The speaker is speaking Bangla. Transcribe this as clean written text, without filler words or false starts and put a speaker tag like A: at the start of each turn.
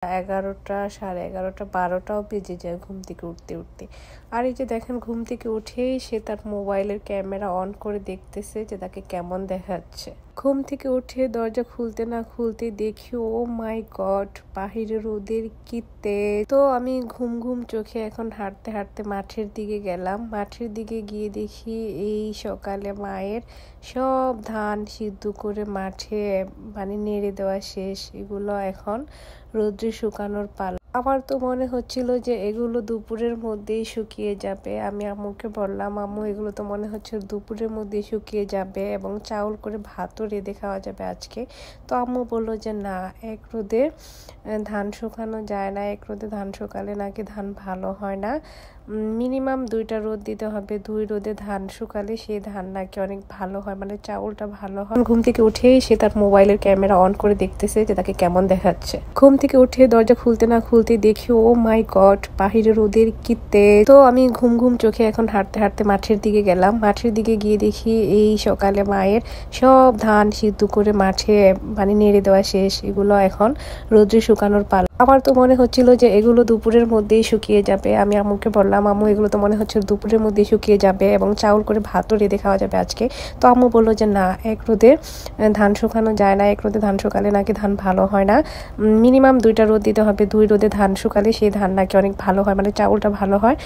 A: 11টা, 11:30, 12টাও বেজে যায় ঘুম থেকে উঠতে উঠতে। আর এই যে দেখেন ঘুম থেকে উঠেই সে তার মোবাইলের ক্যামেরা অন করে দেখতেছে যে তাকে কেমন দেখাচ্ছে। ঘুম থেকে উঠে দরজা খুলতে না খুলতে দেখি ও মাই গড, বাহিরে রোদের কি তেজ। তো আমি ঘুম ঘুম চোখে এখন হাঁটতে হাঁটতে মাঠের দিকে গেলাম। মাঠের দিকে গিয়ে দেখি এই সকালে মায়ের সব ধান সিদ্ধ করে মাঠে নেড়ে দেওয়া শেষ। এগুলো এখন রোদ্রে শুকানোর পালা। আমার তো মনে হচ্ছিল যে এগুলো দুপুরের মধ্যেই শুকিয়ে যাবে। আমি আম্মুকে বললাম, আম্মু এগুলো তো মনে হচ্ছে দুপুরের মধ্যেই শুকিয়ে যাবে এবং চাউল করে ভাতও রেঁধে খাওয়া যাবে আজকে। তো আম্মু বললো যে না, এক রোদে ধান শুকানো যায় না, এক রোদে ধান শুকালে নাকি ধান ভালো হয় না, মিনিমাম 2টা রোদ দিতে হবে। 2 রোদে ধান শুকালে সেই ধান নাকি অনেক ভালো হয়, চাউলটা ভালো হয়। ঘুম থেকে উঠেই সে তার মোবাইলের ক্যামেরা অন করে দেখতেছে যে তাকে কেমন দেখাচ্ছে। ঘুম থেকে উঠে দরজা খুলতে না খুলতে দেখি ও মাই গড, বাহিরে রোদের কি তেজ। তো আমি ঘুম ঘুম চোখে এখন হাঁটতে হাঁটতে মাঠের দিকে গেলাম। মাঠের দিকে গিয়ে দেখি এই সকালে মায়ের সব ধান সিদ্ধ করে মাঠে নেড়ে দেওয়া শেষ। এগুলো এখন রোদ্রে শুকানোর পালা। আমার তো মনে হচ্ছিল যে এগুলো দুপুরের মধ্যেই শুকিয়ে যাবে। আমি আম্মুকে বললাম, আম্মু এগুলো তো মনে হচ্ছে দুপুরের মধ্যেই শুকিয়ে যাবে এবং চাউল করে ভাতও রেঁধে খাওয়া যাবে আজকে। তো আম্মু বললো যে না, এক রোদে ধান শুকানো যায় না, এক রোদে ধান শুকালে নাকি ধান ভালো হয় না, মিনিমাম 2টা রোদ দিতে হবে। 2 রোদে ধান শুকালে সেই ধান নাকি অনেক ভালো হয়, চাউলটা ভালো হয়।